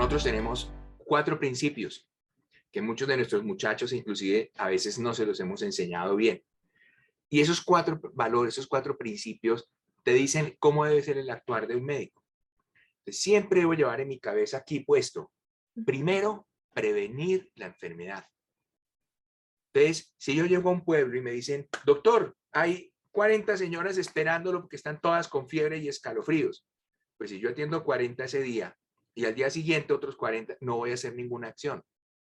nosotros tenemos 4 principios que muchos de nuestros muchachos inclusive a veces no se los hemos enseñado bien. Y esos 4 valores, esos 4 principios te dicen cómo debe ser el actuar de un médico. Entonces, siempre debo llevar en mi cabeza aquí puesto, primero, prevenir la enfermedad. Entonces, si yo llego a un pueblo y me dicen, doctor, hay 40 señoras esperándolo porque están todas con fiebre y escalofríos. Pues si yo atiendo 40 ese día y al día siguiente otros 40, no voy a hacer ninguna acción.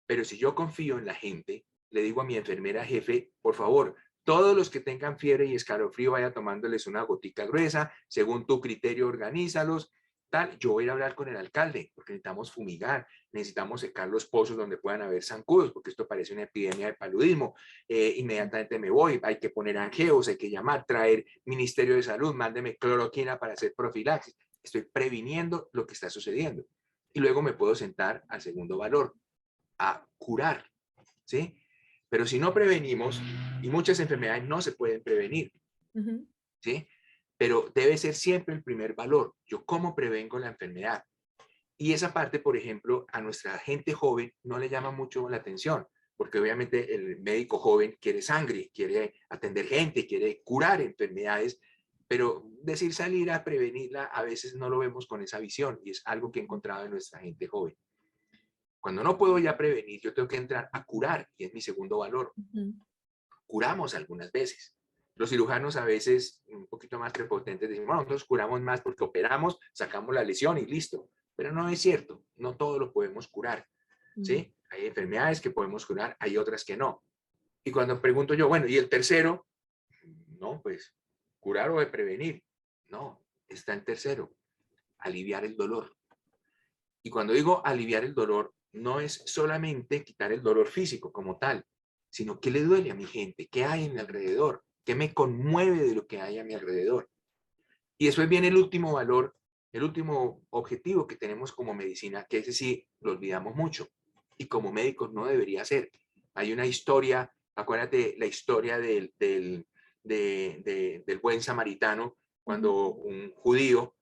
Pero si yo confío en la gente, le digo a mi enfermera jefe, por favor, todos los que tengan fiebre y escalofrío, vaya tomándoles una gotica gruesa, según tu criterio, organízalos, tal. Yo voy a ir a hablar con el alcalde, porque necesitamos fumigar, necesitamos secar los pozos donde puedan haber zancudos, porque esto parece una epidemia de paludismo. Inmediatamente me voy, hay que poner angeos, hay que llamar, traer Ministerio de Salud, mándeme cloroquina para hacer profilaxis. Estoy previniendo lo que está sucediendo. Y luego me puedo sentar al segundo valor, a curar, ¿sí? Pero si no prevenimos, y muchas enfermedades no se pueden prevenir, ¿sí? Pero debe ser siempre el primer valor. Yo cómo prevengo la enfermedad. Y esa parte, por ejemplo, a nuestra gente joven no le llama mucho la atención, porque obviamente el médico joven quiere sangre, quiere atender gente, quiere curar enfermedades, pero decir salir a prevenirla a veces no lo vemos con esa visión y es algo que he encontrado en nuestra gente joven. Cuando no puedo ya prevenir, yo tengo que entrar a curar, y es mi segundo valor. Curamos algunas veces. Los cirujanos a veces, un poquito más prepotentes, decimos, bueno, nosotros curamos más porque operamos, sacamos la lesión y listo. Pero no es cierto, no todo lo podemos curar, ¿sí? Hay enfermedades que podemos curar, hay otras que no. Y cuando pregunto yo, bueno, ¿y el tercero? No, pues, curar o de prevenir. No, está en tercero, aliviar el dolor. Y cuando digo aliviar el dolor, no es solamente quitar el dolor físico como tal, sino qué le duele a mi gente, qué hay en mi alrededor, qué me conmueve de lo que hay a mi alrededor. Y después viene el último valor, el último objetivo que tenemos como medicina, que ese sí lo olvidamos mucho. Y como médicos no debería ser. Hay una historia, acuérdate la historia del buen samaritano, cuando un judío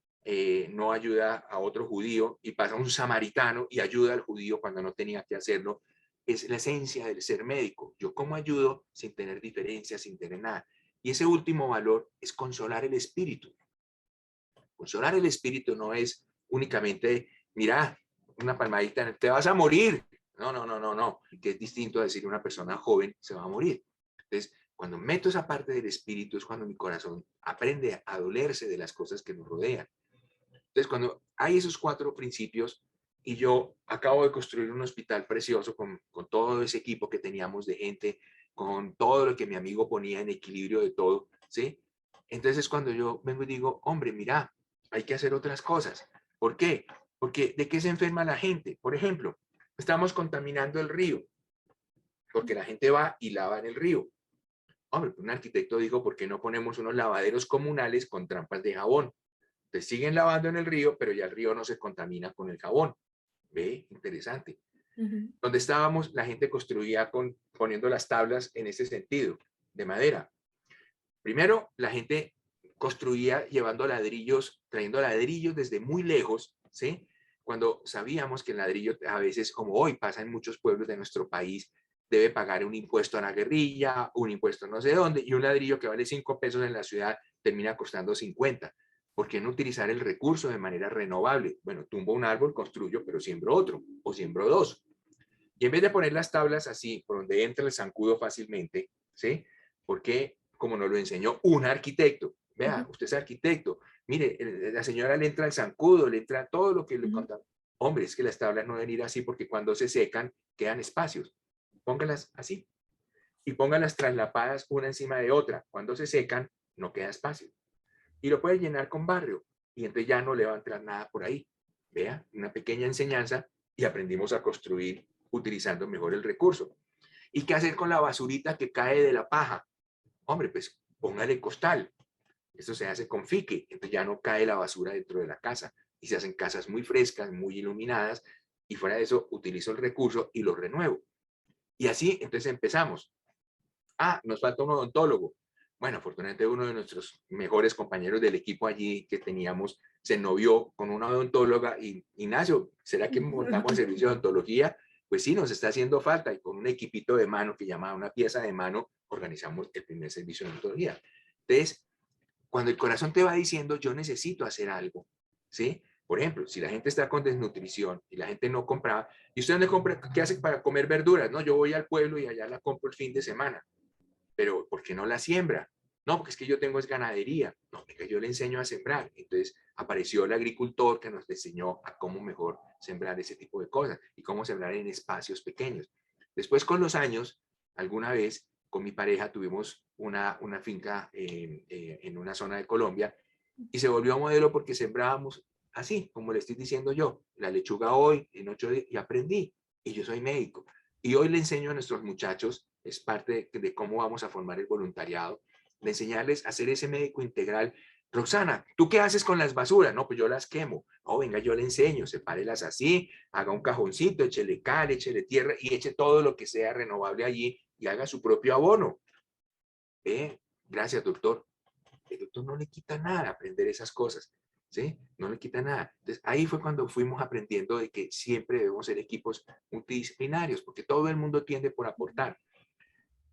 no ayuda a otro judío y pasa un samaritano y ayuda al judío cuando no tenía que hacerlo. Es la esencia del ser médico. Yo cómo ayudo sin tener diferencias, sin tener nada. Y ese último valor es consolar el espíritu. Consolar el espíritu no es únicamente, mira, una palmadita, te vas a morir. No, no, no, no, no. Que es distinto a decir una persona joven se va a morir. Entonces, cuando meto esa parte del espíritu es cuando mi corazón aprende a dolerse de las cosas que nos rodean. Entonces, cuando hay esos 4 principios y yo acabo de construir un hospital precioso con todo ese equipo que teníamos de gente, con todo lo que mi amigo ponía en equilibrio de todo, ¿sí? Entonces, cuando yo vengo y digo, hombre, mira, hay que hacer otras cosas. ¿Por qué? Porque ¿de qué se enferma la gente? Por ejemplo, estamos contaminando el río, porque la gente va y lava en el río. Hombre, un arquitecto dijo, ¿por qué no ponemos unos lavaderos comunales con trampas de jabón? Entonces siguen lavando en el río, pero ya el río no se contamina con el jabón. ¿Ve? Interesante. Donde estábamos, la gente construía poniendo las tablas en ese sentido, de madera. Primero, la gente construía llevando ladrillos, trayendo ladrillos desde muy lejos, ¿sí? Cuando sabíamos que el ladrillo a veces, como hoy pasa en muchos pueblos de nuestro país, debe pagar un impuesto a la guerrilla, un impuesto no sé dónde, y un ladrillo que vale 5 pesos en la ciudad termina costando 50. ¿Por qué no utilizar el recurso de manera renovable? Bueno, tumbo un árbol, construyo, pero siembro otro, o siembro 2. Y en vez de poner las tablas así, por donde entra el zancudo fácilmente, ¿sí? Porque, como nos lo enseñó un arquitecto, vea, usted es arquitecto, mire, la señora le entra el zancudo, le entra todo lo que le contaba. Hombre, es que las tablas no deben ir así porque cuando se secan quedan espacios. Póngalas así y póngalas traslapadas una encima de otra. Cuando se secan, no queda espacio. Y lo puede llenar con barrio y entonces ya no le va a entrar nada por ahí. Vea, una pequeña enseñanza y aprendimos a construir utilizando mejor el recurso. ¿Y qué hacer con la basurita que cae de la paja? Hombre, pues póngale costal. Esto se hace con fique, entonces ya no cae la basura dentro de la casa y se hacen casas muy frescas, muy iluminadas y fuera de eso utilizo el recurso y lo renuevo. Y así entonces empezamos. Ah, nos falta un odontólogo. Bueno, afortunadamente uno de nuestros mejores compañeros del equipo allí que teníamos se novió con una odontóloga y Ignacio, ¿será que montamos el servicio de odontología? Pues sí, nos está haciendo falta y con un equipito de mano que llamaba una pieza de mano, organizamos el primer servicio de odontología. Entonces, cuando el corazón te va diciendo, yo necesito hacer algo, ¿sí? Por ejemplo, si la gente está con desnutrición y la gente no compra, ¿y usted dónde compra? ¿Qué hace para comer verduras? No, yo voy al pueblo y allá la compro el fin de semana. Pero ¿por qué no la siembra? No, porque es que yo tengo es ganadería. No, venga, yo le enseño a sembrar. Entonces apareció el agricultor que nos enseñó a cómo mejor sembrar ese tipo de cosas y cómo sembrar en espacios pequeños. Después, con los años, alguna vez con mi pareja tuvimos una finca en una zona de Colombia y se volvió modelo porque sembrábamos así, como le estoy diciendo yo, la lechuga hoy, en 8 días, y aprendí. Y yo soy médico. Y hoy le enseño a nuestros muchachos, es parte de cómo vamos a formar el voluntariado, de enseñarles a ser ese médico integral. Roxana, ¿tú qué haces con las basuras? No, pues yo las quemo. No, venga, yo le enseño, sepárelas así, haga un cajoncito, échele cal, échele tierra y eche todo lo que sea renovable allí y haga su propio abono. Gracias, doctor. El doctor no le quita nada aprender esas cosas, ¿sí? No le quita nada. Entonces, ahí fue cuando fuimos aprendiendo de que siempre debemos ser equipos multidisciplinarios, porque todo el mundo tiende por aportar.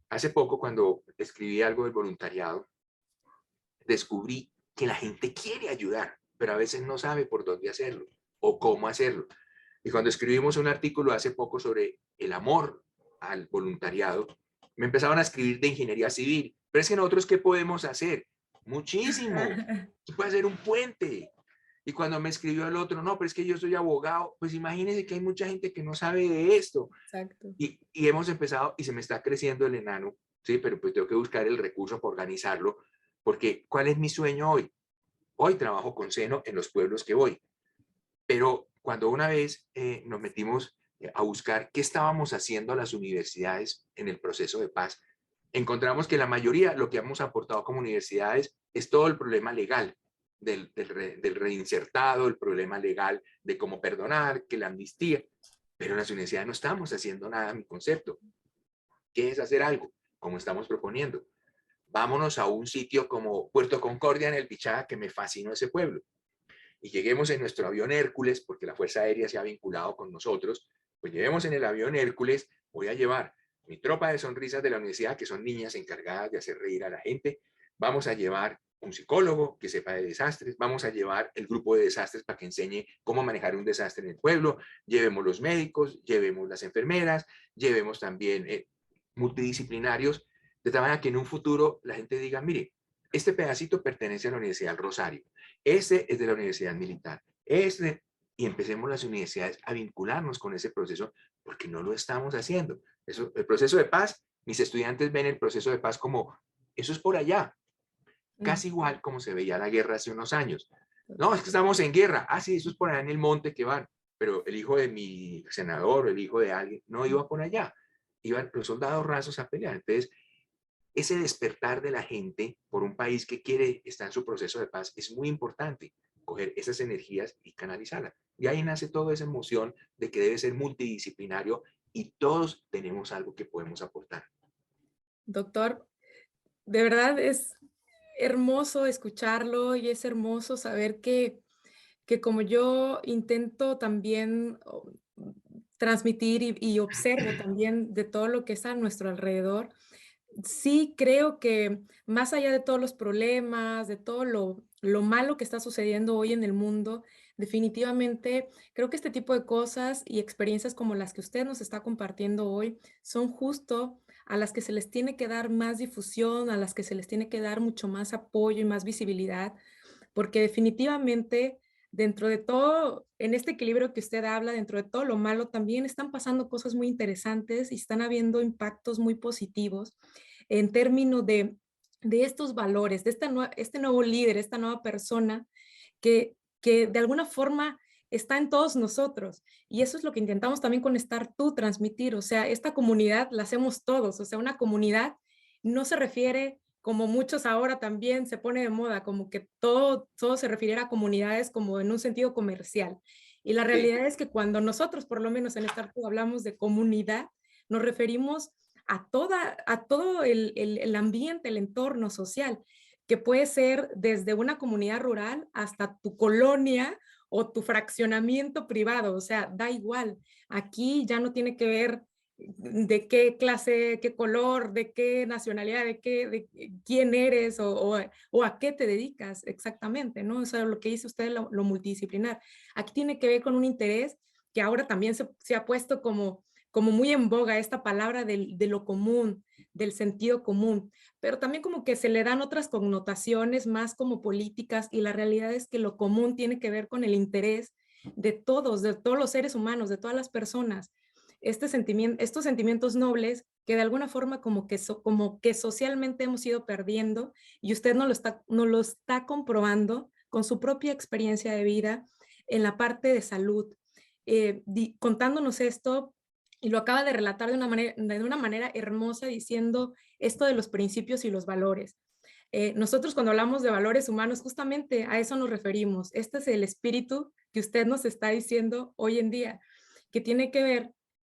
Hace poco, cuando escribí algo del voluntariado, descubrí que la gente quiere ayudar, pero a veces no sabe por dónde hacerlo o cómo hacerlo. Y cuando escribimos un artículo hace poco sobre el amor al voluntariado, me empezaron a escribir de ingeniería civil. Pero es que nosotros, ¿qué podemos hacer? Muchísimo. Se puede hacer un puente. Y cuando me escribió el otro, no, pero es que yo soy abogado, pues imagínense que hay mucha gente que no sabe de esto. Exacto. Y hemos empezado y se me está creciendo el enano, ¿sí? Pero pues tengo que buscar el recurso para organizarlo, porque ¿cuál es mi sueño hoy? Hoy trabajo con seno en los pueblos que voy, pero cuando una vez nos metimos a buscar qué estábamos haciendo las universidades en el proceso de paz, encontramos que la mayoría lo que hemos aportado como universidades es todo el problema legal del reinsertado, el problema legal de cómo perdonar, que la amnistía, pero en las universidades no estamos haciendo nada, mi concepto. ¿Qué es hacer algo? Como estamos proponiendo. Vámonos a un sitio como Puerto Concordia en el Pichá, que me fascinó ese pueblo. Y lleguemos en nuestro avión Hércules, porque la Fuerza Aérea se ha vinculado con nosotros, pues llevemos en el avión Hércules, voy a llevar mi tropa de sonrisas de la universidad, que son niñas encargadas de hacer reír a la gente, vamos a llevar un psicólogo que sepa de desastres, vamos a llevar el grupo de desastres para que enseñe cómo manejar un desastre en el pueblo, llevemos los médicos, llevemos las enfermeras, llevemos también multidisciplinarios, de tal manera que en un futuro la gente diga, mire, este pedacito pertenece a la Universidad del Rosario, este es de la Universidad Militar, y empecemos las universidades a vincularnos con ese proceso, porque no lo estamos haciendo. Eso, el proceso de paz, mis estudiantes ven el proceso de paz como, eso es por allá, casi igual como se veía la guerra hace unos años. No, es que estamos en guerra. Ah, sí, eso es por allá en el monte que van. Pero el hijo de mi senador, el hijo de alguien, no iba por allá. Iban los soldados rasos a pelear. Entonces, ese despertar de la gente por un país que quiere estar en su proceso de paz es muy importante. Coger esas energías y canalizarlas. Y ahí nace toda esa emoción de que debe ser multidisciplinario y todos tenemos algo que podemos aportar. Doctor, de verdad es hermoso escucharlo y es hermoso saber que como yo intento también transmitir y observo también de todo lo que está a nuestro alrededor, sí creo que más allá de todos los problemas, de todo lo malo que está sucediendo hoy en el mundo, definitivamente creo que este tipo de cosas y experiencias como las que usted nos está compartiendo hoy son justo a las que se les tiene que dar más difusión, a las que se les tiene que dar mucho más apoyo y más visibilidad, porque definitivamente dentro de todo, en este equilibrio que usted habla, dentro de todo lo malo, también están pasando cosas muy interesantes y están habiendo impactos muy positivos en términos de estos valores, de este nuevo líder, esta nueva persona que de alguna forma está en todos nosotros. Y eso es lo que intentamos también con Estar Tú transmitir. O sea, esta comunidad la hacemos todos. O sea, una comunidad no se refiere, como muchos ahora también se pone de moda, como que todo se refiriera a comunidades como en un sentido comercial. Y la Sí, realidad es que cuando nosotros, por lo menos en Estar Tú, hablamos de comunidad, nos referimos a todo el ambiente, el entorno social. que puede ser desde una comunidad rural hasta tu colonia o tu fraccionamiento privado, o sea, da igual. Aquí ya no tiene que ver de qué clase, qué color, de qué nacionalidad, de quién eres o a qué te dedicas exactamente, ¿no? O sea, lo que dice usted, lo multidisciplinar. Aquí tiene que ver con un interés que ahora también se ha puesto como muy en boga esta palabra de lo común, del sentido común, pero también como que se le dan otras connotaciones más como políticas y la realidad es que lo común tiene que ver con el interés de todos los seres humanos, de todas las personas. Estos sentimientos nobles que de alguna forma como que socialmente hemos ido perdiendo y usted no lo está comprobando con su propia experiencia de vida en la parte de salud. Contándonos esto, y lo acaba de relatar de una manera hermosa diciendo esto de los principios y los valores. Nosotros cuando hablamos de valores humanos, justamente a eso nos referimos. Este es el espíritu que usted nos está diciendo hoy en día, que tiene que ver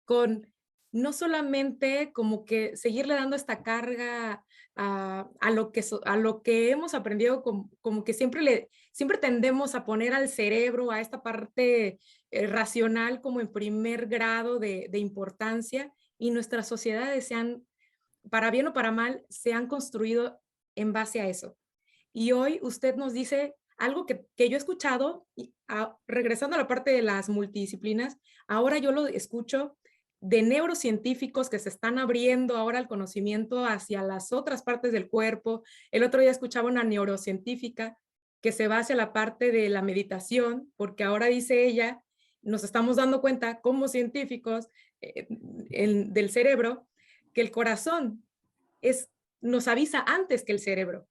con no solamente como que seguirle dando esta carga a lo que hemos aprendido, como que siempre tendemos a poner al cerebro, a esta parte racional como en primer grado de importancia y nuestras sociedades para bien o para mal, se han construido en base a eso. Y hoy usted nos dice algo que yo he escuchado, regresando a la parte de las multidisciplinas, ahora yo lo escucho de neurocientíficos que se están abriendo ahora al conocimiento hacia las otras partes del cuerpo. El otro día escuchaba una neurocientífica que se va hacia la parte de la meditación, porque ahora dice ella, nos estamos dando cuenta como científicos del cerebro, que el corazón nos avisa antes que el cerebro.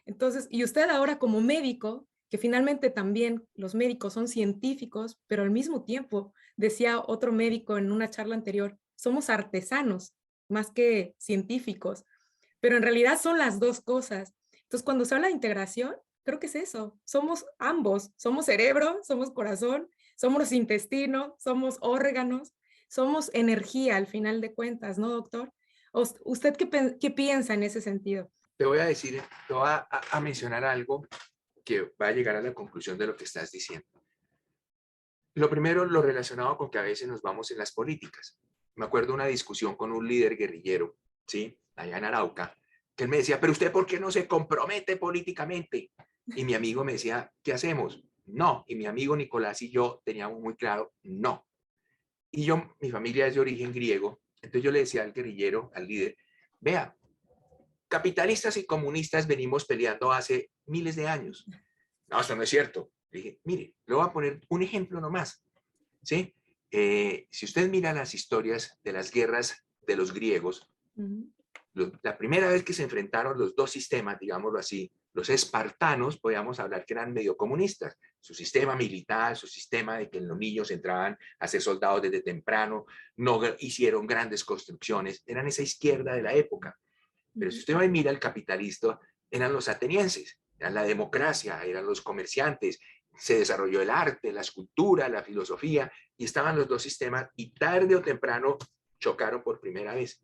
Entonces, y usted ahora como médico, que finalmente también los médicos son científicos, pero al mismo tiempo, decía otro médico en una charla anterior, somos artesanos más que científicos, pero en realidad son las dos cosas. Entonces, cuando se habla de integración, creo que es eso, somos ambos, somos cerebro, somos corazón, somos intestino, somos órganos, somos energía al final de cuentas, ¿no, doctor? ¿Usted qué piensa en ese sentido? Te voy a decir, te voy a mencionar algo que va a llegar a la conclusión de lo que estás diciendo. Lo primero, lo relacionado con que a veces nos vamos en las políticas. Me acuerdo una discusión con un líder guerrillero, ¿sí? Allá en Arauca, que él me decía, pero usted ¿por qué no se compromete políticamente? Y mi amigo me decía, ¿qué hacemos? No. Y mi amigo Nicolás y yo teníamos muy claro, no. Y yo, mi familia es de origen griego, entonces yo le decía al guerrillero, al líder, vea, capitalistas y comunistas venimos peleando hace miles de años. No, esto no es cierto. Le dije, mire, le voy a poner un ejemplo nomás. ¿Sí? Si usted mira las historias de las guerras de los griegos, la primera vez que se enfrentaron los dos sistemas, digámoslo así, los espartanos, podríamos hablar que eran medio comunistas, su sistema militar, su sistema de que los niños entraban a ser soldados desde temprano, no hicieron grandes construcciones, eran esa izquierda de la época. Pero si usted va y mira el capitalista, eran los atenienses, eran la democracia, eran los comerciantes, se desarrolló el arte, la escultura, la filosofía, y estaban los dos sistemas y tarde o temprano chocaron por primera vez.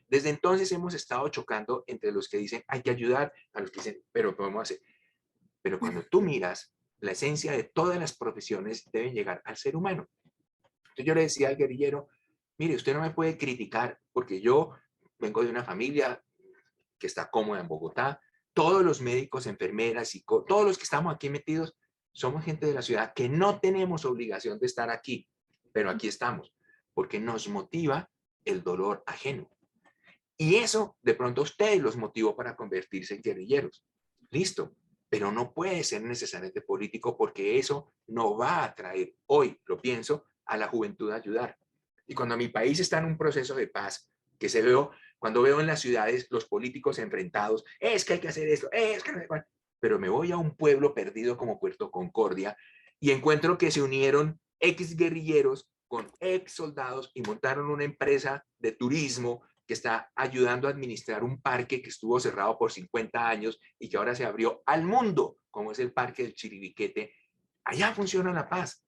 Desde entonces hemos estado chocando entre los que dicen hay que ayudar, a los que dicen pero podemos hacer. Pero cuando tú miras, la esencia de todas las profesiones deben llegar al ser humano. Entonces yo le decía al guerrillero, mire, usted no me puede criticar porque yo vengo de una familia que está cómoda en Bogotá, todos los médicos, enfermeras y todos los que estamos aquí metidos somos gente de la ciudad que no tenemos obligación de estar aquí, pero aquí estamos, porque nos motiva el dolor ajeno. Y eso de pronto a ustedes los motivó para convertirse en guerrilleros. Listo, pero no puede ser necesariamente político porque eso no va a traer, hoy lo pienso, a la juventud a ayudar. Y cuando mi país está en un proceso de paz, que se veo, cuando veo en las ciudades los políticos enfrentados, es que hay que hacer esto, es que no sé cuál, pero me voy a un pueblo perdido como Puerto Concordia y encuentro que se unieron ex guerrilleros con ex soldados y montaron una empresa de turismo que está ayudando a administrar un parque que estuvo cerrado por 50 años y que ahora se abrió al mundo, como es el Parque del Chiribiquete. Allá funciona la paz.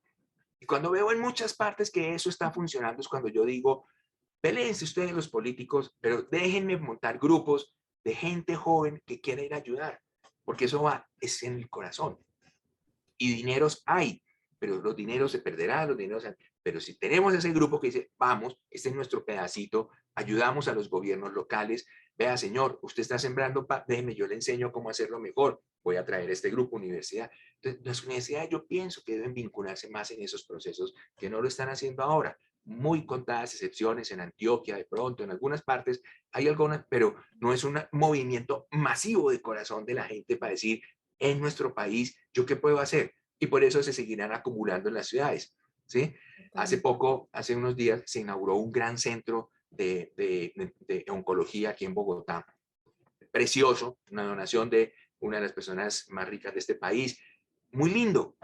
Y cuando veo en muchas partes que eso está funcionando es cuando yo digo, peleense ustedes los políticos, pero déjenme montar grupos de gente joven que quiera ir a ayudar. porque eso es en el corazón. Y dineros hay, pero los dineros se perderán, los dineros... Pero si tenemos ese grupo que dice, vamos, este es nuestro pedacito, ayudamos a los gobiernos locales, vea, señor, usted está sembrando, déjeme, yo le enseño cómo hacerlo mejor, voy a traer este grupo universidad. Entonces, las universidades yo pienso que deben vincularse más en esos procesos, que no lo están haciendo ahora. Muy contadas excepciones en Antioquia, de pronto, en algunas partes hay algunas, pero no es un movimiento masivo de corazón de la gente para decir, en nuestro país, ¿yo qué puedo hacer? Y por eso se seguirán acumulando en las ciudades, ¿sí? Hace unos días, se inauguró un gran centro de oncología aquí en Bogotá. Precioso, una donación de una de las personas más ricas de este país. Muy lindo,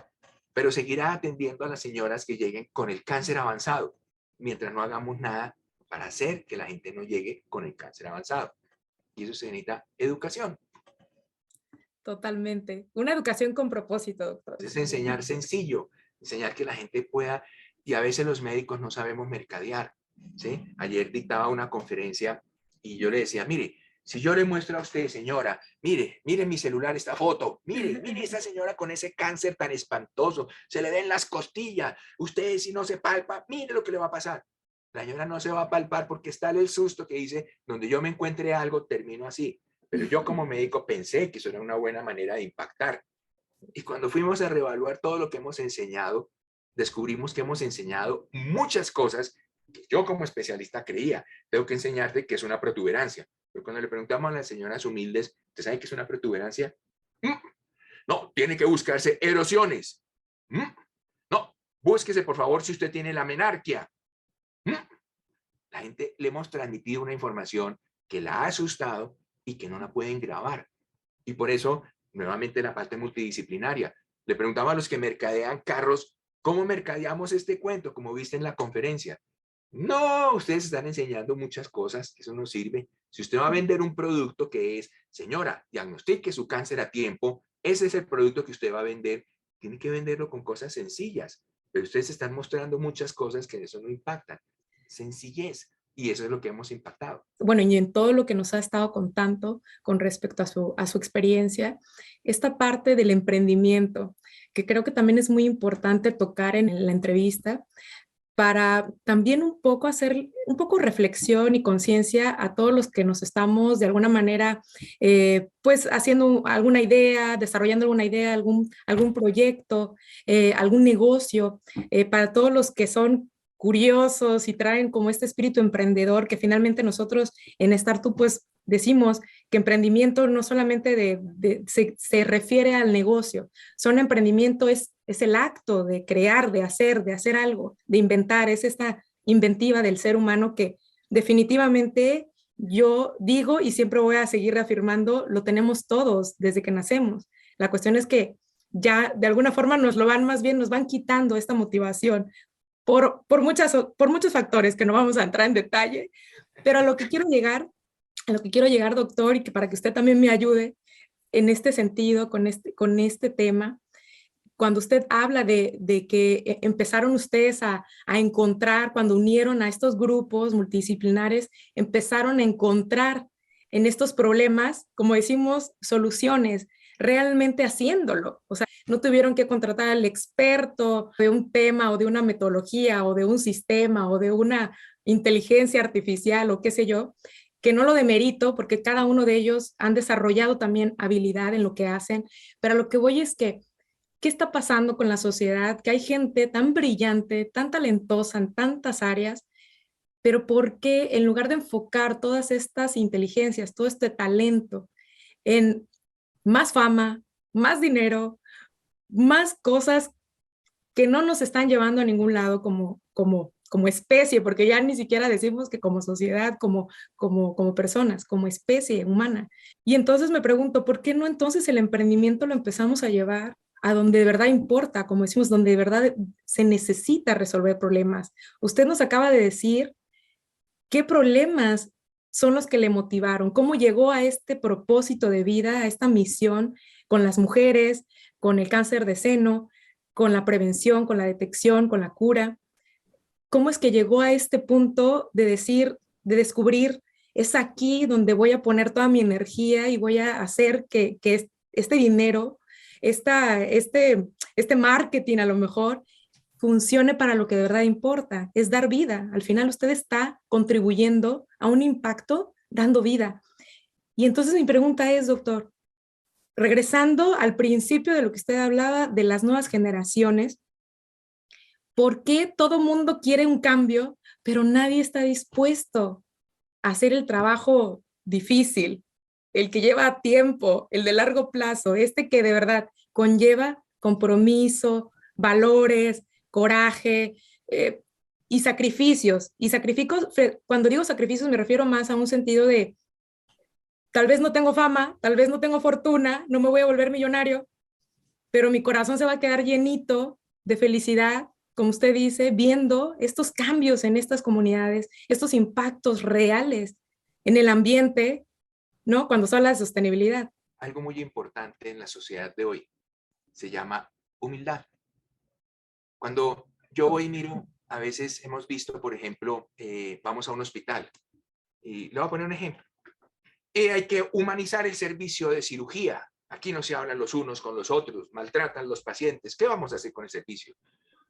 pero seguirá atendiendo a las señoras que lleguen con el cáncer avanzado, mientras no hagamos nada para hacer que la gente no llegue con el cáncer avanzado. Y eso se necesita educación. Totalmente. Una educación con propósito, doctor. Es enseñar sencillo, enseñar que la gente pueda, y a veces los médicos no sabemos mercadear, ¿sí? Ayer dictaba una conferencia y yo le decía, mire, si yo le muestro a usted, señora, mire en mi celular esta foto, mire esa señora con ese cáncer tan espantoso, se le ven las costillas, usted si no se palpa, mire lo que le va a pasar. La señora no se va a palpar porque está el susto que dice, donde yo me encuentre algo, termino así. Pero yo como médico pensé que eso era una buena manera de impactar. Y cuando fuimos a reevaluar todo lo que hemos enseñado, descubrimos que hemos enseñado muchas cosas que yo como especialista creía. Tengo que enseñarte que es una protuberancia. Pero cuando le preguntamos a las señoras humildes, ¿usted sabe qué es una protuberancia? No, tiene que buscarse erosiones. No, búsquese por favor si usted tiene la menarquia. La gente le hemos transmitido una información que la ha asustado y que no la pueden grabar. Y por eso, nuevamente, la parte multidisciplinaria. Le preguntamos a los que mercadean carros, ¿cómo mercadeamos este cuento? Como viste en la conferencia. No, ustedes están enseñando muchas cosas, eso no sirve. Si usted va a vender un producto que es, señora, diagnostique su cáncer a tiempo, ese es el producto que usted va a vender, tiene que venderlo con cosas sencillas. Pero ustedes están mostrando muchas cosas que eso no impactan. Sencillez. Y eso es lo que hemos impactado. Bueno, y en todo lo que nos ha estado contando con respecto a su experiencia, esta parte del emprendimiento, que creo que también es muy importante tocar en la entrevista, para también un poco hacer un poco reflexión y conciencia a todos los que nos estamos de alguna manera pues haciendo alguna idea, desarrollando alguna idea, algún proyecto, algún negocio, para todos los que son curiosos y traen como este espíritu emprendedor que finalmente nosotros en Startup pues decimos que emprendimiento no solamente se refiere al negocio, son emprendimiento es el acto de crear, de hacer algo, de inventar, es esta inventiva del ser humano que definitivamente yo digo y siempre voy a seguir reafirmando, lo tenemos todos desde que nacemos. La cuestión es que ya de alguna forma nos lo van más bien, nos van quitando esta motivación por muchos factores que no vamos a entrar en detalle, pero a lo que quiero llegar, doctor, y que para que usted también me ayude en este sentido, con este tema, cuando usted habla de que empezaron ustedes a encontrar, cuando unieron a estos grupos multidisciplinares, empezaron a encontrar en estos problemas, como decimos, soluciones, realmente haciéndolo. O sea, no tuvieron que contratar al experto de un tema o de una metodología o de un sistema o de una inteligencia artificial o qué sé yo, que no lo demerito porque cada uno de ellos han desarrollado también habilidad en lo que hacen, pero a lo que voy es que ¿qué está pasando con la sociedad? Que hay gente tan brillante, tan talentosa en tantas áreas, pero ¿por qué en lugar de enfocar todas estas inteligencias, todo este talento en más fama, más dinero, más cosas que no nos están llevando a ningún lado como especie, porque ya ni siquiera decimos que como sociedad, como personas, como especie humana? Y entonces me pregunto, ¿por qué no entonces el emprendimiento lo empezamos a llevar a donde de verdad importa, como decimos, donde de verdad se necesita resolver problemas? Usted nos acaba de decir qué problemas son los que le motivaron, cómo llegó a este propósito de vida, a esta misión con las mujeres, con el cáncer de seno, con la prevención, con la detección, con la cura. ¿Cómo es que llegó a este punto de decir, de descubrir, es aquí donde voy a poner toda mi energía y voy a hacer que este dinero, este marketing a lo mejor funcione para lo que de verdad importa, es dar vida. Al final usted está contribuyendo a un impacto dando vida. Y entonces mi pregunta es, doctor, regresando al principio de lo que usted hablaba de las nuevas generaciones, ¿por qué todo mundo quiere un cambio, pero nadie está dispuesto a hacer el trabajo difícil, el que lleva tiempo, el de largo plazo, este que de verdad conlleva compromiso, valores, coraje y sacrificios? Y sacrificios, cuando digo sacrificios me refiero más a un sentido de tal vez no tengo fama, tal vez no tengo fortuna, no me voy a volver millonario, pero mi corazón se va a quedar llenito de felicidad, como usted dice, viendo estos cambios en estas comunidades, estos impactos reales en el ambiente, ¿no? Cuando se habla de sostenibilidad. Algo muy importante en la sociedad de hoy se llama humildad. Cuando yo voy y miro, a veces hemos visto, por ejemplo, vamos a un hospital y le voy a poner un ejemplo. Hay que humanizar el servicio de cirugía. Aquí no se hablan los unos con los otros, maltratan los pacientes. ¿Qué vamos a hacer con el servicio?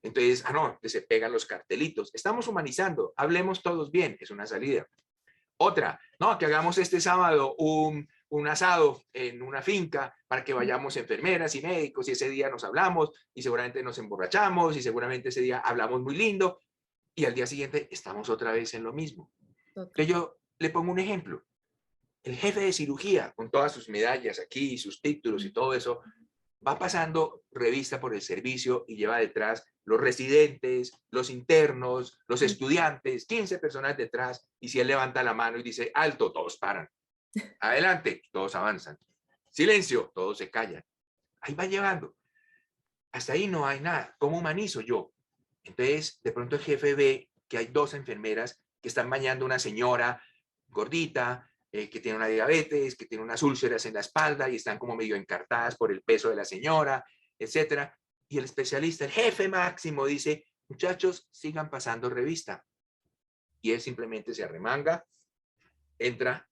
Entonces, no, se pegan los cartelitos. Estamos humanizando, hablemos todos bien, es una salida. Otra, no, que hagamos este sábado un asado en una finca para que vayamos enfermeras y médicos y ese día nos hablamos y seguramente nos emborrachamos y seguramente ese día hablamos muy lindo y al día siguiente estamos otra vez en lo mismo. Entonces yo le pongo un ejemplo. El jefe de cirugía, con todas sus medallas aquí, sus títulos y todo eso, va pasando revista por el servicio y lleva detrás los residentes, los internos, los estudiantes, 15 personas detrás, y si él levanta la mano y dice, alto, todos paran. Adelante, todos avanzan. Silencio, todos se callan. Ahí va llevando. Hasta ahí no hay nada. ¿Cómo humanizo yo? Entonces, de pronto el jefe ve que hay 2 enfermeras que están bañando a una señora gordita, que tiene una diabetes, que tiene unas úlceras en la espalda y están como medio encartadas por el peso de la señora, etcétera. Y el especialista, el jefe máximo, dice, muchachos, sigan pasando revista. Y él simplemente se arremanga, entra,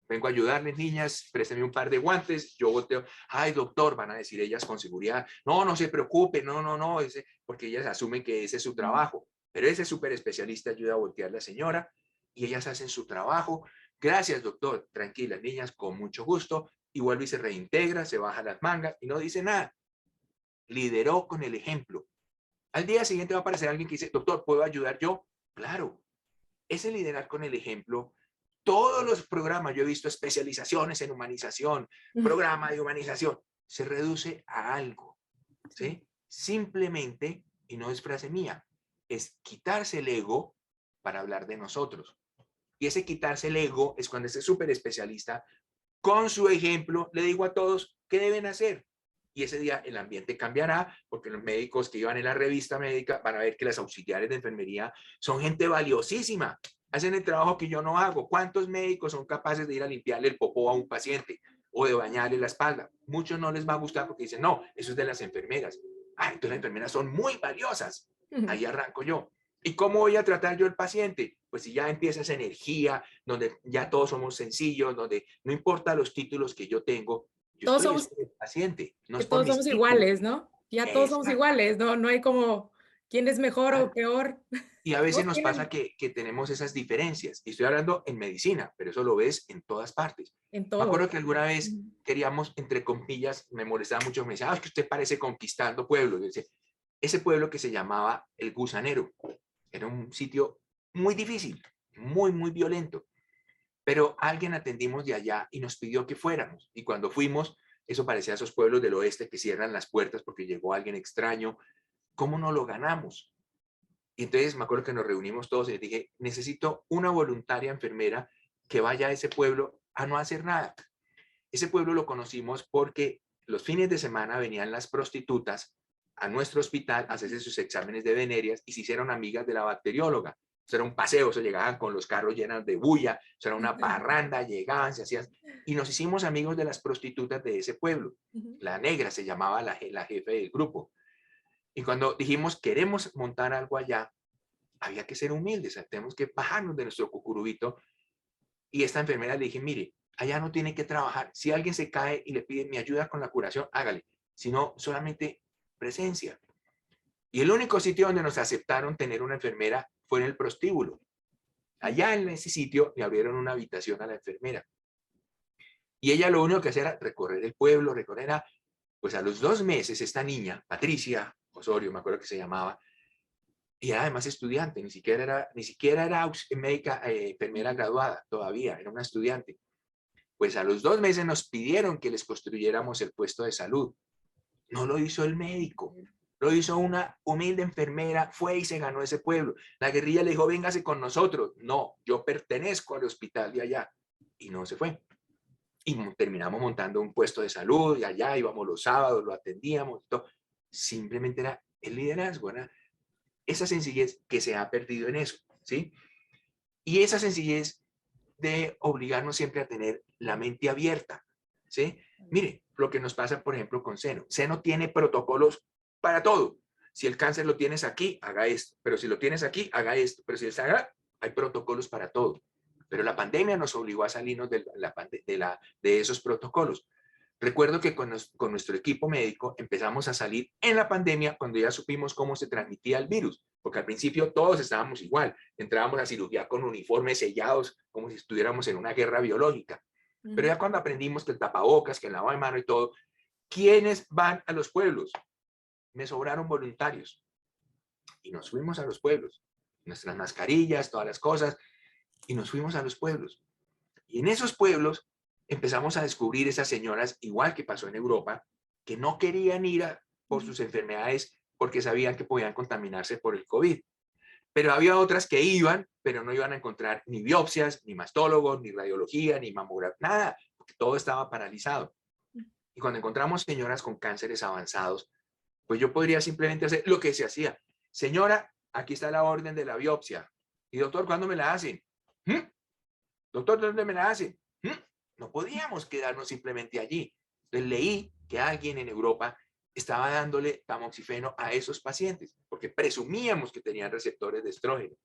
vengo a ayudarles, niñas, présteme un par de guantes, yo volteo, ay, doctor, van a decir ellas con seguridad, no, no se preocupe, no, porque ellas asumen que ese es su trabajo, pero ese súper especialista ayuda a voltear a la señora y ellas hacen su trabajo. Gracias, doctor, tranquilas, niñas, con mucho gusto, y vuelve y se reintegra, se baja las mangas y no dice nada. Lideró con el ejemplo. Al día siguiente va a aparecer alguien que dice, doctor, ¿puedo ayudar yo? Claro, ese liderar con el ejemplo. Todos los programas, yo he visto especializaciones en humanización, programa de humanización, se reduce a algo, ¿sí? Simplemente, y no es frase mía, es quitarse el ego para hablar de nosotros. Y ese quitarse el ego es cuando ese súper especialista, con su ejemplo, le digo a todos qué deben hacer. Y ese día el ambiente cambiará, porque los médicos que iban en la revista médica van a ver que las auxiliares de enfermería son gente valiosísima, hacen el trabajo que yo no hago. ¿Cuántos médicos son capaces de ir a limpiarle el popó a un paciente o de bañarle la espalda? Muchos no les va a gustar porque dicen, no, eso es de las enfermeras. Ah, entonces las enfermeras son muy valiosas. Ahí arranco yo. ¿Y cómo voy a tratar yo al paciente? Pues si ya empieza esa energía, donde ya todos somos sencillos, donde no importa los títulos que yo tengo, yo Todos estoy somos, el paciente, no que es por todos mis somos títulos. iguales, ¿no? Ya todos somos Exacto. iguales, ¿no? No hay como quién es mejor o peor. Y a veces Todos nos pasa tienen que tenemos esas diferencias. Y estoy hablando en medicina, pero eso lo ves en todas partes. en Me todo. acuerdo que alguna vez queríamos, entre comillas, me molestaba mucho, me decía, es que usted parece conquistando pueblos. Yo decía, ese pueblo que se llamaba El Gusanero era un sitio muy difícil, muy violento. Pero alguien atendimos de allá y nos pidió que fuéramos. Y cuando fuimos, eso parecía a esos pueblos del oeste que cierran las puertas porque llegó alguien extraño. ¿Cómo no lo ganamos? Y entonces me acuerdo que nos reunimos todos y les dije, necesito una voluntaria enfermera que vaya a ese pueblo a no hacer nada. Ese pueblo lo conocimos porque los fines de semana venían las prostitutas a nuestro hospital a hacerse sus exámenes de venerias y se hicieron amigas de la bacterióloga. Eso era un paseo, se llegaban con los carros llenos de bulla, eso era una parranda, llegaban, se hacían... Y nos hicimos amigos de las prostitutas de ese pueblo. La negra se llamaba la jefe del grupo. Y cuando dijimos, queremos montar algo allá, había que ser humildes, tenemos que bajarnos de nuestro cucurubito. Y esta enfermera le dije, mire, allá no tiene que trabajar. Si alguien se cae y le pide mi ayuda con la curación, hágale. Si no, solamente presencia. Y el único sitio donde nos aceptaron tener una enfermera fue en el prostíbulo. Allá en ese sitio le abrieron una habitación a la enfermera. Y ella lo único que hacía era recorrer el pueblo, pues a los 2 meses esta niña, Patricia Osorio, me acuerdo que se llamaba, y era además estudiante, ni siquiera era médica, enfermera graduada todavía, era una estudiante. Pues a los 2 meses nos pidieron que les construyéramos el puesto de salud. No lo hizo el médico, lo hizo una humilde enfermera, fue y se ganó ese pueblo. La guerrilla le dijo, véngase con nosotros. No, yo pertenezco al hospital de allá. Y no se fue. Y terminamos montando un puesto de salud y allá íbamos los sábados, lo atendíamos. Todo. Simplemente era el liderazgo, era esa sencillez que se ha perdido en eso, ¿sí? Y esa sencillez de obligarnos siempre a tener la mente abierta, ¿sí? Mire, lo que nos pasa, por ejemplo, con Seno. Seno tiene protocolos para todo. Si el cáncer lo tienes aquí, haga esto. Pero si lo tienes aquí, haga esto. Pero si está hay protocolos para todo. Pero la pandemia nos obligó a salirnos de esos protocolos. Recuerdo que con nuestro equipo médico empezamos a salir en la pandemia cuando ya supimos cómo se transmitía el virus, porque al principio todos estábamos igual, entrábamos a cirugía con uniformes sellados como si estuviéramos en una guerra biológica. Pero ya cuando aprendimos que el tapabocas, que el lavado de mano y todo, ¿quiénes van a los pueblos? Me sobraron voluntarios y nos fuimos a los pueblos, nuestras mascarillas, todas las cosas, y nos fuimos a los pueblos. Y en esos pueblos empezamos a descubrir esas señoras, igual que pasó en Europa, que no querían ir por sus enfermedades porque sabían que podían contaminarse por el COVID. Pero había otras que iban, pero no iban a encontrar ni biopsias, ni mastólogos, ni radiología, ni mamografía, nada, porque todo estaba paralizado. Y cuando encontramos señoras con cánceres avanzados, pues yo podría simplemente hacer lo que se hacía. Señora, aquí está la orden de la biopsia. Y doctor, ¿cuándo me la hacen? ¿Mm? Doctor, ¿dónde me la hacen? ¿Mm? No podíamos quedarnos simplemente allí. Entonces leí que alguien en Europa estaba dándole tamoxifeno a esos pacientes, porque presumíamos que tenían receptores de estrógeno,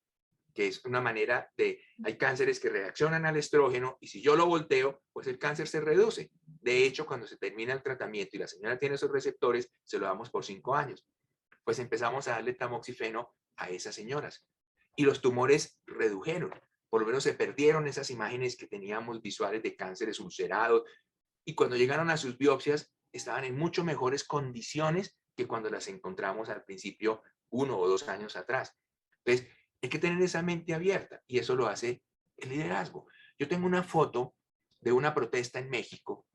que es una manera de, hay cánceres que reaccionan al estrógeno y si yo lo volteo, pues el cáncer se reduce. De hecho, cuando se termina el tratamiento y la señora tiene esos receptores, se lo damos por 5 años. Pues empezamos a darle tamoxifeno a esas señoras y los tumores redujeron. Por lo menos se perdieron esas imágenes que teníamos visuales de cánceres ulcerados y cuando llegaron a sus biopsias estaban en mucho mejores condiciones que cuando las encontramos al principio 1 o 2 años atrás. Entonces, hay que tener esa mente abierta y eso lo hace el liderazgo. Yo tengo una foto de una protesta en México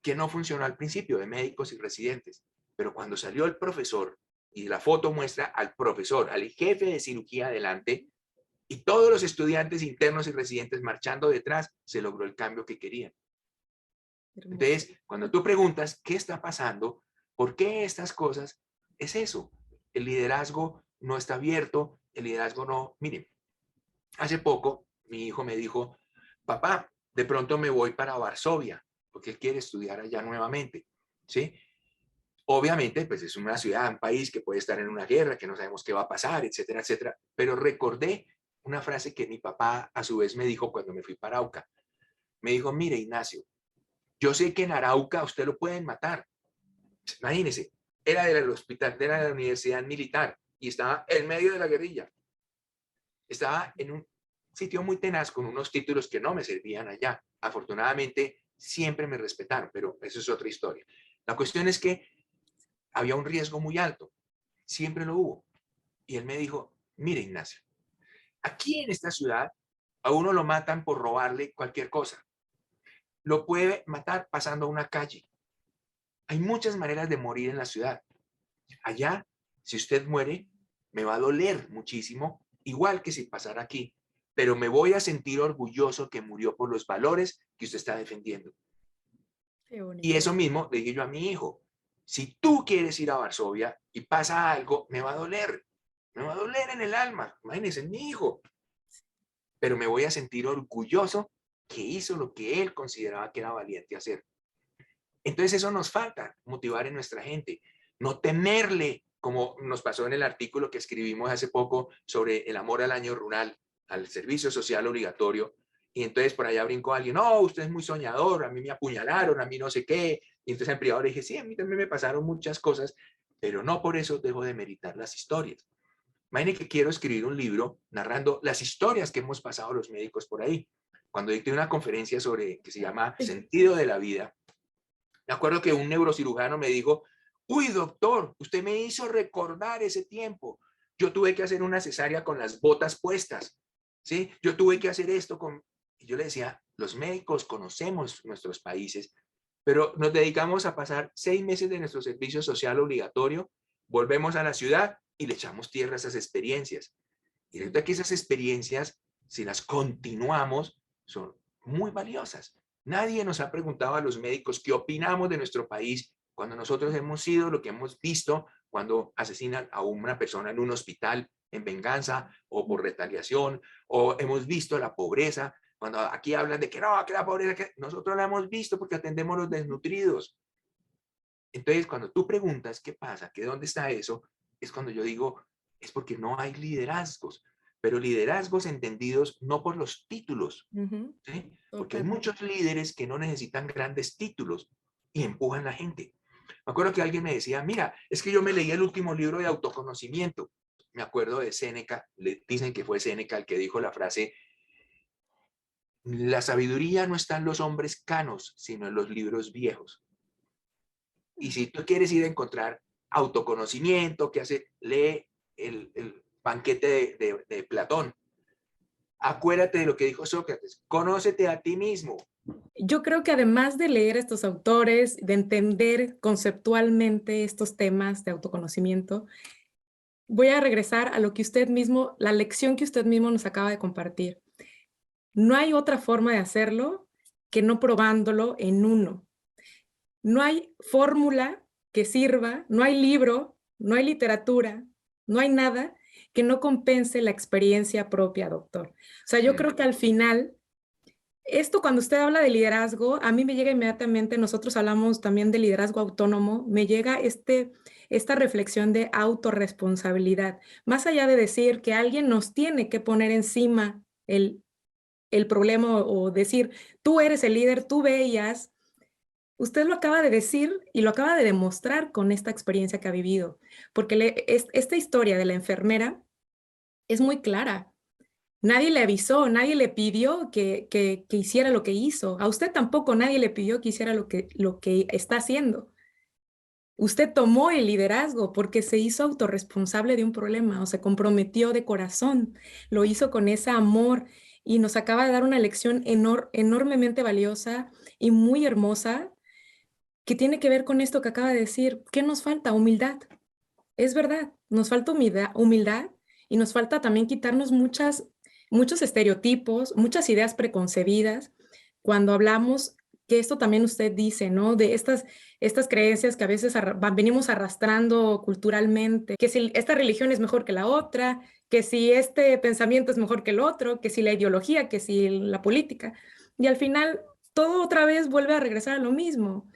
que no funcionó al principio de médicos y residentes, pero cuando salió el profesor y la foto muestra al profesor, al jefe de cirugía adelante y todos los estudiantes internos y residentes marchando detrás, se logró el cambio que querían. Entonces, cuando tú preguntas qué está pasando, por qué estas cosas, es eso. El liderazgo no está abierto, el liderazgo no... Miren, hace poco mi hijo me dijo, papá, de pronto me voy para Varsovia, porque él quiere estudiar allá nuevamente, ¿sí? Obviamente, pues es una ciudad, un país que puede estar en una guerra, que no sabemos qué va a pasar, etcétera, etcétera. Pero recordé una frase que mi papá a su vez me dijo cuando me fui para Arauca. Me dijo, mire, Ignacio, yo sé que en Arauca a usted lo pueden matar. Imagínese, era del hospital, era de la universidad militar y estaba en medio de la guerrilla. Estaba en un sitio muy tenaz con unos títulos que no me servían allá. Afortunadamente, siempre me respetaron, pero eso es otra historia. La cuestión es que había un riesgo muy alto. Siempre lo hubo. Y él me dijo, mire, Ignacio, aquí en esta ciudad a uno lo matan por robarle cualquier cosa. Lo puede matar pasando a una calle. Hay muchas maneras de morir en la ciudad. Allá, si usted muere, me va a doler muchísimo, igual que si pasara aquí, pero me voy a sentir orgulloso que murió por los valores que usted está defendiendo. Y eso mismo le dije yo a mi hijo, si tú quieres ir a Varsovia y pasa algo, me va a doler en el alma, imagínense, en mi hijo, pero me voy a sentir orgulloso que hizo lo que él consideraba que era valiente hacer. Entonces eso nos falta, motivar en nuestra gente, no temerle, como nos pasó en el artículo que escribimos hace poco sobre el amor al año rural, al servicio social obligatorio, y entonces por allá brincó alguien, no, usted es muy soñador, a mí me apuñalaron, a mí no sé qué, y entonces en privado le dije, sí, a mí también me pasaron muchas cosas, pero no por eso dejo de meditar las historias. Imaginen que quiero escribir un libro narrando las historias que hemos pasado los médicos por ahí. Cuando dicté una conferencia sobre, que se llama Sí. Sentido de la Vida, me acuerdo que un neurocirujano me dijo, uy, doctor, usted me hizo recordar ese tiempo. Yo tuve que hacer una cesárea con las botas puestas, ¿sí? Yo tuve que hacer esto con... Y yo le decía, los médicos conocemos nuestros países, pero nos dedicamos a pasar 6 meses de nuestro servicio social obligatorio, volvemos a la ciudad y le echamos tierra a esas experiencias. Y resulta que esas experiencias, si las continuamos, son muy valiosas. Nadie nos ha preguntado a los médicos qué opinamos de nuestro país cuando nosotros hemos sido lo que hemos visto cuando asesinan a una persona en un hospital en venganza o por retaliación, o hemos visto la pobreza, cuando aquí hablan de que no, que la pobreza, que nosotros la hemos visto porque atendemos a los desnutridos. Entonces, cuando tú preguntas qué pasa, que dónde está eso, es cuando yo digo, es porque no hay liderazgos, pero liderazgos entendidos no por los títulos, Ujú, ¿sí? Porque hay totalmente. muchos líderes que no necesitan grandes títulos y empujan a la gente. Me acuerdo que alguien me decía, mira, es que yo me leí el último libro de autoconocimiento. Me acuerdo de Séneca, le dicen que fue Séneca el que dijo la frase, la sabiduría no está en los hombres canos, sino en los libros viejos. Y si tú quieres ir a encontrar autoconocimiento, que hace, lee el banquete de Platón. Acuérdate de lo que dijo Sócrates, conócete a ti mismo. Yo creo que además de leer estos autores, de entender conceptualmente estos temas de autoconocimiento, voy a regresar a lo que usted mismo, la lección que usted mismo nos acaba de compartir. No hay otra forma de hacerlo que no probándolo en uno. No hay fórmula que sirva, no hay libro, no hay literatura, no hay nada que no compense la experiencia propia, doctor. O sea, yo creo que al final, esto cuando usted habla de liderazgo, a mí me llega inmediatamente, nosotros hablamos también de liderazgo autónomo, me llega esta reflexión de autorresponsabilidad. Más allá de decir que alguien nos tiene que poner encima el problema o decir, tú eres el líder, tú ve y haz. Usted lo acaba de decir y lo acaba de demostrar con esta experiencia que ha vivido, porque esta historia de la enfermera es muy clara. Nadie le avisó, nadie le pidió que hiciera lo que hizo. A usted tampoco nadie le pidió que hiciera lo que está haciendo. Usted tomó el liderazgo porque se hizo autorresponsable de un problema o se comprometió de corazón. Lo hizo con ese amor y nos acaba de dar una lección enormemente valiosa y muy hermosa que tiene que ver con esto que acaba de decir. ¿Qué nos falta? Humildad. Es verdad, nos falta humildad y nos falta también quitarnos muchos estereotipos, muchas ideas preconcebidas cuando hablamos, que esto también usted dice, ¿no? De estas creencias que a veces venimos arrastrando culturalmente, que si esta religión es mejor que la otra, que si este pensamiento es mejor que el otro, que si la ideología, que si la política. Y al final todo otra vez vuelve a regresar a lo mismo.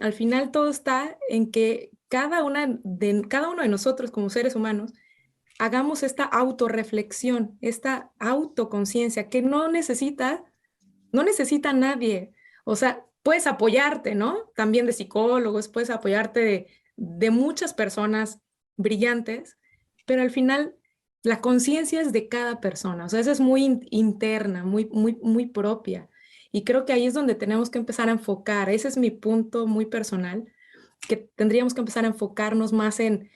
Al final todo está en que cada uno de nosotros como seres humanos hagamos esta autorreflexión, esta autoconciencia que no necesita nadie. O sea, puedes apoyarte, ¿no? También de psicólogos, puedes apoyarte de muchas personas brillantes, pero al final la conciencia es de cada persona. O sea, esa es muy interna, muy propia. Y creo que ahí es donde tenemos que empezar a enfocar. Ese es mi punto muy personal, que tendríamos que empezar a enfocarnos más en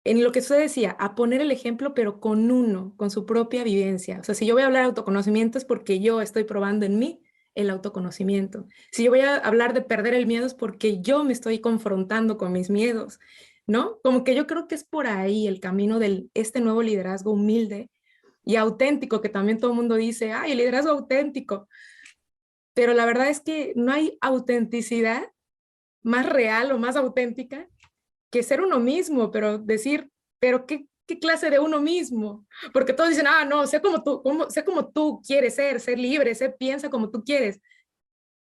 lo que usted decía, a poner el ejemplo, pero con uno, con su propia vivencia. O sea, si yo voy a hablar de autoconocimiento es porque yo estoy probando en mí el autoconocimiento. Si yo voy a hablar de perder el miedo es porque yo me estoy confrontando con mis miedos, ¿no? Como que yo creo que es por ahí el camino de este nuevo liderazgo humilde y auténtico, que también todo el mundo dice, ay, el liderazgo auténtico. Pero la verdad es que no hay autenticidad más real o más auténtica que ser uno mismo, pero decir, pero ¿qué clase de uno mismo? Porque todos dicen, ah, no, sé sé como tú quieres ser libre, piensa como tú quieres.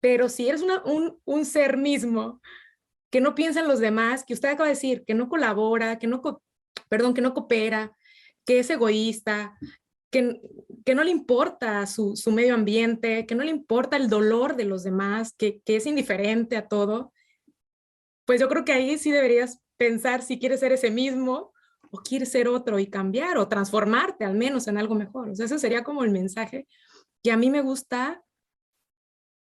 Pero si eres un ser mismo que no piensa en los demás, que usted acaba de decir, que no colabora, perdón, que no coopera, que es egoísta, que, que no le importa su medio ambiente, que no le importa el dolor de los demás, que es indiferente a todo, pues yo creo que ahí sí deberías pensar si quieres ser ese mismo o quieres ser otro y cambiar o transformarte al menos en algo mejor. O sea, ese sería como el mensaje que a mí me gusta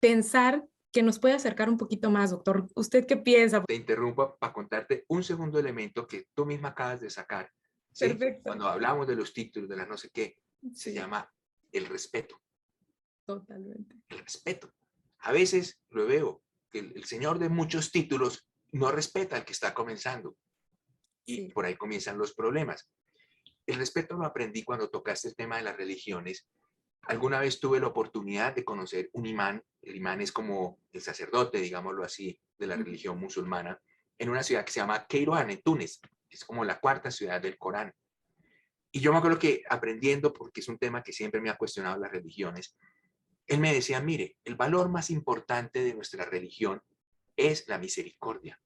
pensar que nos puede acercar un poquito más, doctor. ¿Usted qué piensa? Te interrumpo para contarte un segundo elemento que tú misma acabas de sacar, ¿sí? Perfecto. Cuando hablamos de los títulos, de las no sé qué, se Sí, llama el respeto. totalmente. El respeto. A veces lo veo, que el señor de muchos títulos no respeta al que está comenzando y Sí. por ahí comienzan los problemas. El respeto lo aprendí cuando tocaste el tema de las religiones. Alguna vez tuve la oportunidad de conocer un imán. El imán es como el sacerdote, digámoslo así, de la religión musulmana, en una ciudad que se llama Kairouan, en Túnez. Es como la cuarta ciudad del Corán. Y yo me acuerdo que aprendiendo, porque es un tema que siempre me ha cuestionado las religiones, él me decía, mire, el valor más importante de nuestra religión es la misericordia.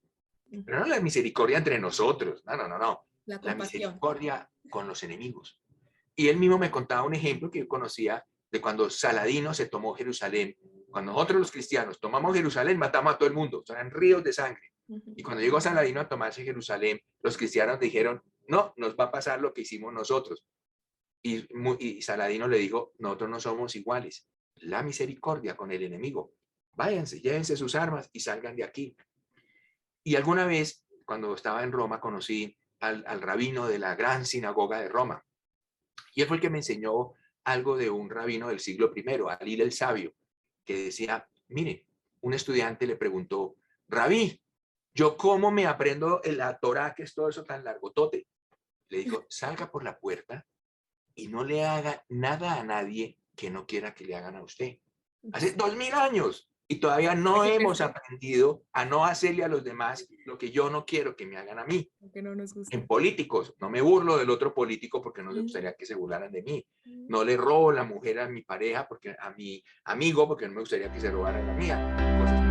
Pero no la misericordia entre nosotros, no, no, no, no. La La compasión. misericordia con los enemigos. Y él mismo me contaba un ejemplo que yo conocía de cuando Saladino se tomó Jerusalén. Cuando nosotros los cristianos tomamos Jerusalén, matamos a todo el mundo, eran ríos de sangre. Y cuando llegó Saladino a tomarse Jerusalén, los cristianos dijeron, no, nos va a pasar lo que hicimos nosotros. Y Saladino le dijo, nosotros no somos iguales. La misericordia con el enemigo. Váyanse, llévense sus armas y salgan de aquí. Y alguna vez, cuando estaba en Roma, conocí al rabino de la gran sinagoga de Roma. Y él fue el que me enseñó algo de un rabino del siglo I, Alil el Sabio, que decía, mire, un estudiante le preguntó, Rabí, ¿yo cómo me aprendo la Torá, que es todo eso tan largotote? Le dijo, salga por la puerta y no le haga nada a nadie que no quiera que le hagan a usted. Hace 2000 años y todavía no hemos aprendido a no hacerle a los demás lo que yo no quiero que me hagan a mí. Que no nos En gusta. políticos, no me burlo del otro político porque no me gustaría que se burlaran de mí. No le robo la mujer a mi pareja, porque a mi amigo, porque no me gustaría que se robaran la mía. Cosas